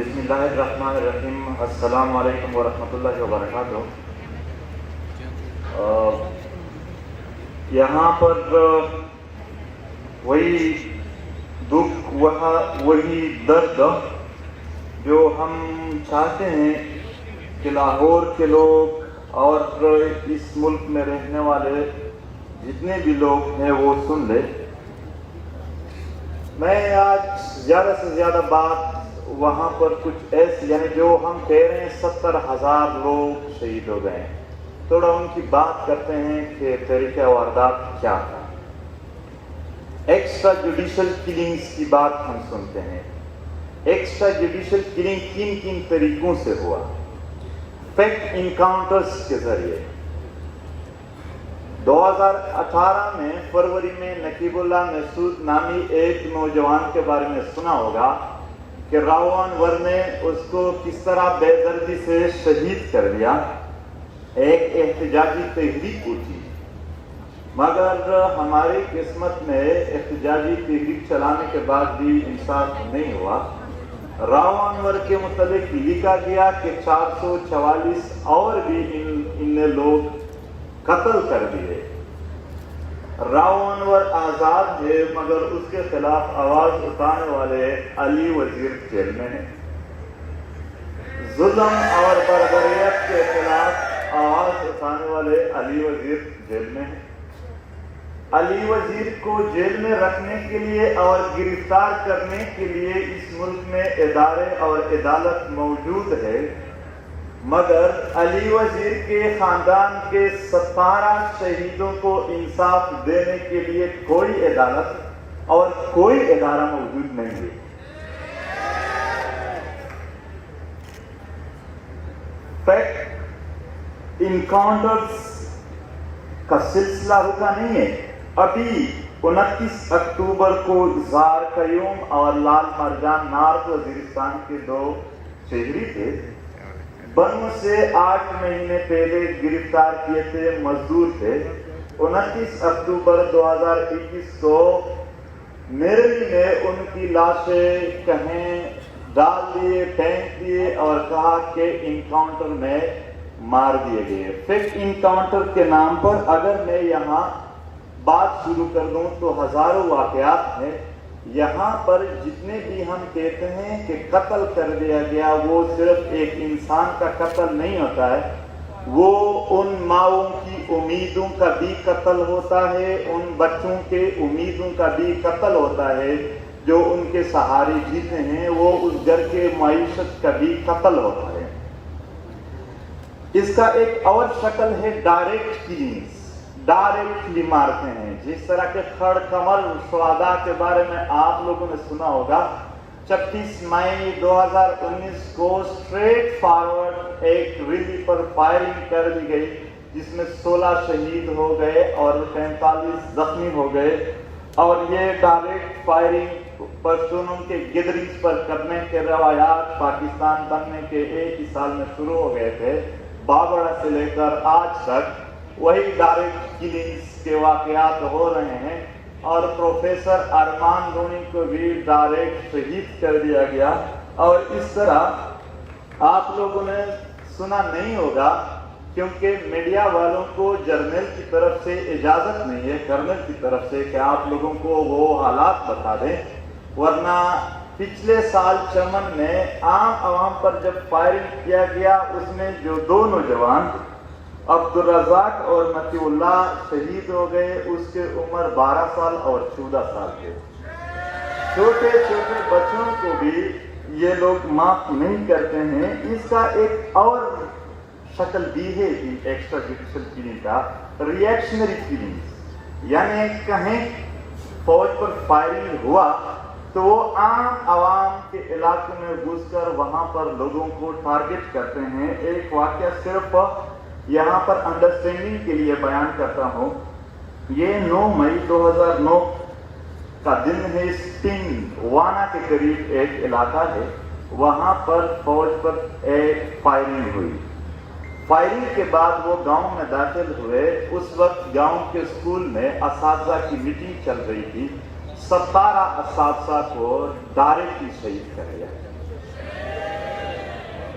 بسم اللہ الرحمن الرحیم. السلام علیکم ورحمۃ اللہ وبرکاتہ. یہاں پر وہی دکھ وہی درد جو ہم چاہتے ہیں کہ لاہور کے لوگ اور اس ملک میں رہنے والے جتنے بھی لوگ ہیں وہ سن لے. میں آج زیادہ سے زیادہ بات وہاں پر کچھ ایسی یعنی جو ہم کہہ رہے ہیں 70,000 لوگ شہید ہو گئے ہیں، تھوڑا ان کی بات کرتے ہیں کہ طریقہ واردات کیا تھا. ایکسٹرا جوڈیشل کلنگز کی بات ہم سنتے ہیں. ایکسٹرا جوڈیشل کلنگ کن کن طریقوں سے ہوا؟ فیکٹ انکاؤنٹرز کے ذریعے. 2018 میں فروری میں نقیب اللہ محسود نامی ایک نوجوان کے بارے میں سنا ہوگا کہ راؤ انور نے اس کو کس طرح بے دردی سے شہید کر دیا. ایک احتجاجی تحریک اٹھی، مگر ہماری قسمت میں احتجاجی تحریک چلانے کے بعد بھی انصاف نہیں ہوا. راؤ انور کے متعلق لکھا گیا کہ 444 اور بھی ان نے لوگ قتل کر دیے. راؤ انور آزاد ہے مگر اس کے خلاف آواز اٹھانے والے علی وزیر جیل میں ہیں. ظلم اور بربریت کے خلاف آواز اٹھانے والے علی وزیر جیل میں ہیں. علی وزیر کو جیل میں رکھنے کے لیے اور گرفتار کرنے کے لیے اس ملک میں ادارے اور عدالت موجود ہے، مگر علی وزیر کے خاندان کے 17 شہیدوں کو انصاف دینے کے لیے کوئی عدالت اور کوئی ادارہ موجود نہیں ہے. فیکٹ انکاؤنٹرز کا سلسلہ رکا نہیں ہے. ابھی 29 اکتوبر کو زار قیوم اور لال مرجان نارتھ وزیرستان کے 2 شہری تھے. بنو سے 8 مہینے پہلے گرفتار کیے تھے، مزدور تھے. 29 اکتوبر 2021 کو نیرلی میں ان کی لاشیں کہیں ڈال دیے، پھینک دیے اور کہا کہ انکاؤنٹر میں مار دیے گئے. فیکٹ انکاؤنٹر کے نام پر اگر میں یہاں بات شروع کر دوں تو ہزاروں واقعات ہیں. یہاں پر جتنے بھی ہم کہتے ہیں کہ قتل کر دیا گیا، وہ صرف ایک انسان کا قتل نہیں ہوتا ہے، وہ ان ماؤں کی امیدوں کا بھی قتل ہوتا ہے، ان بچوں کے امیدوں کا بھی قتل ہوتا ہے جو ان کے سہارے جیتے ہیں، وہ اس گھر کے معیشت کا بھی قتل ہوتا ہے. اس کا ایک اور شکل ہے ڈائریکٹ کلنگز. ڈائریکٹلی مارتے ہیں، جس طرح کے خڑ کمل شہداء کے بارے میں آپ لوگوں نے سنا ہوگا. 26 مئی 2019 کو اسٹریٹ فارورڈ ایک ریلی پر فائرنگ کر دی گئی جس میں 16 شہید ہو گئے اور 45 زخمی ہو گئے. اور یہ ڈائریکٹ فائرنگ پشتونوں کے گیدرنگز پر کرنے کے روایات پاکستان بننے کے 1 ہی سال میں شروع ہو گئے تھے. بابڑا سے لے کر آج تک وہی ڈائریکٹ کلنگز کے واقعات ہو رہے ہیں. اور پروفیسر ارمان لونی کو بھی ڈائریکٹ شہید کر دیا گیا. اور اس طرح آپ لوگوں نے سنا نہیں ہوگا کیونکہ میڈیا والوں کو جرنیل کی طرف سے اجازت نہیں ہے، کرنل کی طرف سے، کہ آپ لوگوں کو وہ حالات بتا دیں. ورنہ پچھلے سال چمن میں عام عوام پر جب فائرنگ کیا گیا، اس میں جو 2 نوجوان عبدالرزاق اور مطیع اللہ شہید ہو گئے. اس کے عمر 12 سال اور 14 سال کے. چھوٹے چھوٹے بچوں کو بھی یہ لوگ معاف نہیں کرتے ہیں. اس کا ایک اور شکل بھی ہے ایکسٹرا جوڈیشل کلنگ کا، ریئیکشنری کلنگ. یعنی کہیں فوج پر فائرنگ ہوا تو وہ عام عوام کے علاقوں میں گھس کر وہاں پر لوگوں کو ٹارگٹ کرتے ہیں. ایک واقعہ صرف یہاں پر انڈرسٹینڈنگ کے لیے بیان کرتا ہوں. یہ 9 مئی 2009 کا دن ہے. سٹنگ وانا کے قریب ایک علاقہ ہے، وہاں پر فوج پر ایک فائرنگ ہوئی. فائرنگ کے بعد وہ گاؤں میں داخل ہوئے. اس وقت گاؤں کے اسکول میں اساتذہ کی میٹنگ چل رہی تھی. 17 اساتذہ کو ڈائریکٹلی شہید کر دیا.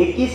21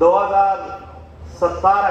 2017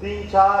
3-4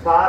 4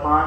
5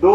2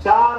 4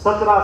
17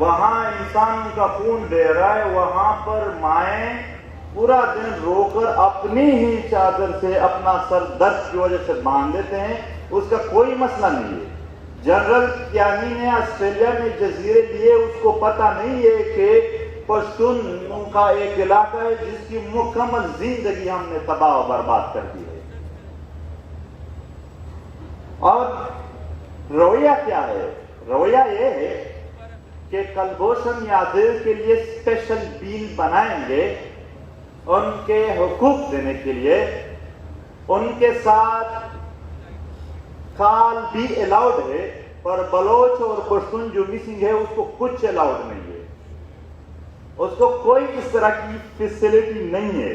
وہاں انسان کا خون بہ رہا ہے، وہاں پر مائیں پورا دن رو کر اپنی ہی چادر سے اپنا سر درد کی وجہ سے باندھ دیتے ہیں، اس کا کوئی مسئلہ نہیں ہے۔ جنرل کیانی نے آسٹریلیا میں جزیرے لیے، اس کو پتہ نہیں ہے کہ پشتون کا ایک علاقہ ہے جس کی مکمل زندگی ہم نے تباہ و برباد کر دی ہے۔ اور رویہ کیا ہے؟ رویہ یہ ہے کہ کلبھوشن یادو کے لیے اسپیشل بل بنائیں گے ان کے حقوق دینے کے لیے، ان کے ساتھ کال بھی الاؤڈ ہے، پر بلوچ اور پشتون جو مسنگ ہے اس کو کچھ الاؤڈ نہیں ہے، اس کو کوئی اس طرح کی فیسلٹی نہیں ہے۔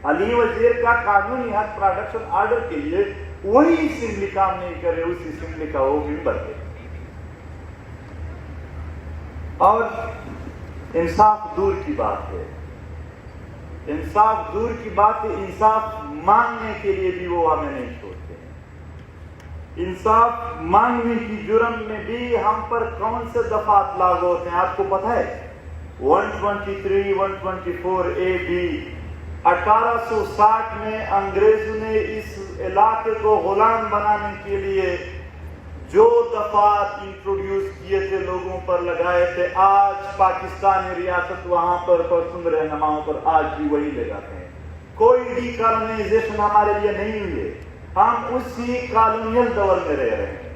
علی وزیر کا قانونی حق پروٹیکشن آرڈر کے لیے وہی اسمبلی کام نہیں کرے، اس اسمبلی کا وہ ممبر ہے۔ اور انصاف دور کی بات ہے، انصاف دور کی بات ہے، انصاف مانگنے کے لیے بھی وہ ہمیں نہیں چھوڑتے ہیں۔ انصاف مانگنے کی جرم میں بھی ہم پر کون سے دفعات لاگو ہوتے ہیں آپ کو پتہ ہے؟ 123 124 اے بی 1860 میں انگریزوں نے اس علاقے کو غلام بنانے کے لیے جو دفعات انٹروڈیوس کیے تھے، لوگوں پر لگائے تھے، آج پاکستانی ریاست وہاں پر پرسن رہنماؤں پر آج بھی وہی لگاتے ہیں۔ کوئی ڈی کالونائزیشن ہمارے لیے نہیں ہوئی ہے، ہم اسی کالونیل دور میں رہ رہے ہیں۔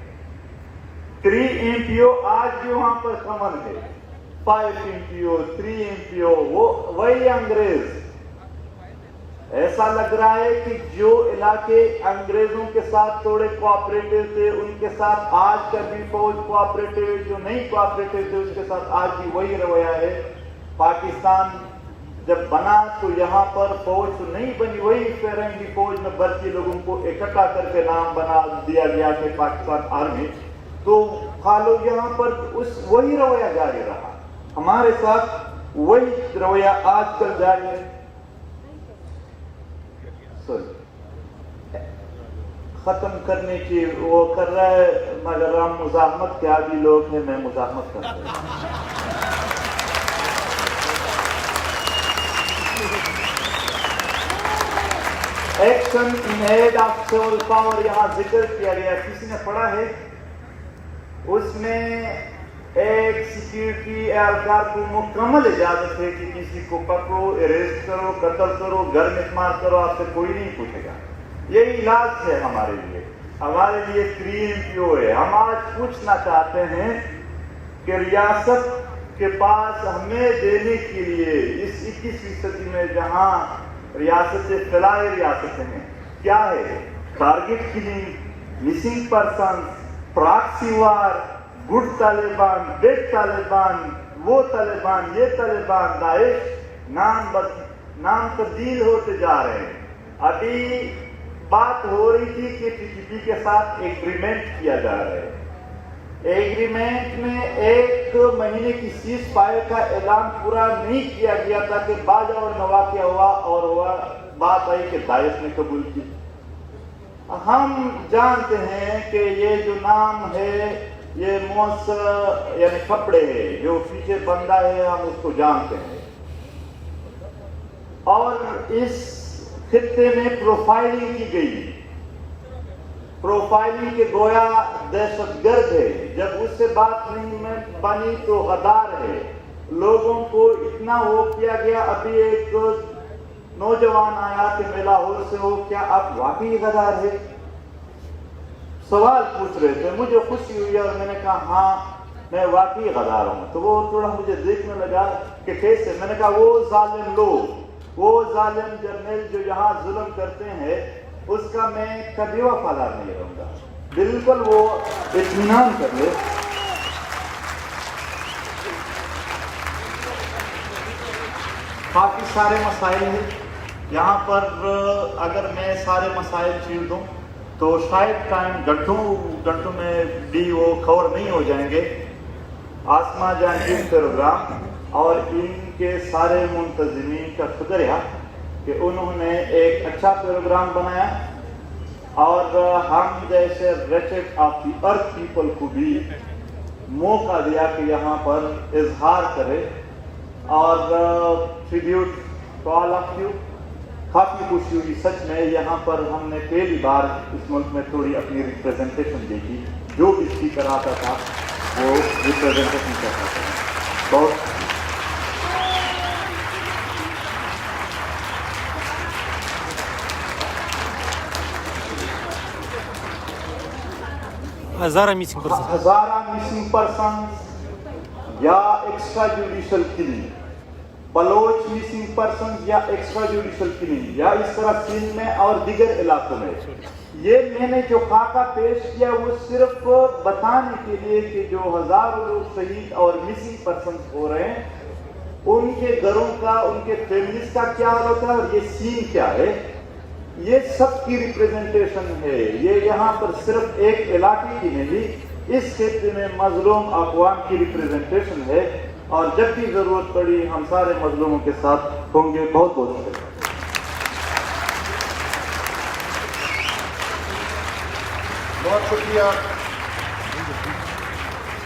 3 MPO آج بھی وہاں پر کمن ہے، 5 MPO 3 MPO وہی انگریز۔ ایسا لگ رہا ہے کہ جو علاقے انگریزوں کے ساتھ تھوڑے کوآپریٹو تھے ان کے ساتھ آج کا بھی فوج کوآپریٹو ہے، جو نہیں کوآپریٹو تھے اس کے ساتھ آج بھی وہی رویہ ہے۔ پاکستان جب بنا تو یہاں پر فوج تو نہیں بنی، وہی فرنگی فوج میں بھرتی لوگوں کو اکٹھا کر کے نام بنا دیا گیا کہ پاکستان آرمی، تو خالو یہاں پر وہی رویہ جاری رہا، ہمارے ساتھ وہی رویہ آج کل جاری ہے۔ ختم کرنے کی وہ کر رہا ہے، مگر ہم مزاحمت کے عادی لوگ ہیں، میں مزاحمت کرتا ہوں۔ Action in aid of civil power یہاں ذکر کیا گیا، کسی نے پڑھا ہے؟ اس میں ایک سیکیورٹی اہلکار کو مکمل اجازت ہے کہ کسی کو پکڑو، اریسٹ کرو، قتل کرو، گھر میں مار کرو، آپ سے کوئی نہیں پوچھے گا۔ یہی علاج ہے ہمارے لیے، ہمارے لیے 3 MPO ہے۔ ہم آج پوچھنا چاہتے ہیں کہ ریاست کے پاس ہمیں دینے کے لیے اس 21ویں صدی میں جہاں ریاستیں فلاحی ریاستیں ہیں، کیا ہے؟ Target killing, missing person, proxy war, good Taliban, bad Taliban, وہ طالبان، یہ طالبان، داعش، نام تبدیل ہوتے جا رہے ہیں۔ ابھی بات ہو رہی تھی کہ TTP کے ساتھ ایگریمنٹ کیا جا رہا ہے، ایگریمنٹ میں 1 مہینے کی سیز فائر کا اعلان پورا نہیں کیا گیا تھا کہ باجا اور نواقعہ ہوا اور بات آئی کہ داعش نے قبول کی۔ ہم جانتے ہیں کہ یہ جو نام ہے یہ یعنی کپڑے ہے، جو پیچھے بندہ ہے ہم اس کو جانتے ہیں، اور اس خطے میں پروفائلنگ کی گئی، پروفائلنگ کے گویا دہشت گرد ہے، جب اس سے بات نہیں بنی تو غدار ہے، لوگوں کو اتنا وہ کیا گیا۔ ابھی ایک نوجوان آیا کہ میں لاہور سے ہو، کیا آپ واقعی غدار ہے؟ سوال پوچھ رہے تھے، مجھے خوشی ہوئی اور میں نے کہا ہاں میں واقعی غدار ہوں۔ تو وہ تھوڑا مجھے دیکھنے لگا کہ کیسے؟ میں نے کہا وہ ظالم لوگ، وہ ظالم جرنیل جو یہاں ظلم کرتے ہیں اس کا میں کبھی وفادار نہیں رہوں گا۔ بالکل وہ اطمینان کر لے۔ باقی سارے مسائل ہیں یہاں پر، اگر میں سارے مسائل چھیڑ دوں تو شاید ٹائم گھنٹوں میں بھی وہ کور نہیں ہو جائیں گے۔ آسما جہانگیر پروگرام اور ان کے سارے منتظمین کا شکریہ کہ انہوں نے ایک اچھا پروگرام بنایا، اور ہم جیسے wretched of the earth people کو بھی موقع دیا کہ یہاں پر اظہار کرے اور tribute to all of you. کافی خوشی ہوئی سچ میں. یہاں پر ہم نے پہلی بار اس ملک میں تھوڑی اپنی ریپریزنٹیشن دیکھی. جو بھی اسپیکر آتا تھا وہ ریپریزنٹیشن کرتا تھا. بہت ہزارہ مسنگ پرسنز یا extra judicial killing, Baloch missing persons یا ایکسٹرا جوڈیشل کلنگ, یا اس طرح سندھ میں اور دیگر علاقوں میں. یہ میں نے جو خاکہ پیش کیا وہ صرف بتانے کے لیے کہ جو ہزاروں لوگ شہید اور مسنگ پرسنز ہو رہے ہیں ان کے گھروں کا, ان کے فیملیز کا کیا حال ہوتا ہے اور یہ سین کیا ہے. یہ سب کی ریپریزنٹیشن ہے. یہ یہاں پر صرف ایک علاقے کی نہیں, اس خطے میں مظلوم اقوام کی ریپریزنٹیشن ہے. اور جب بھی ضرورت پڑی ہم سارے مظلوموں کے ساتھ ہوں گے. بہت بہت شکریہ.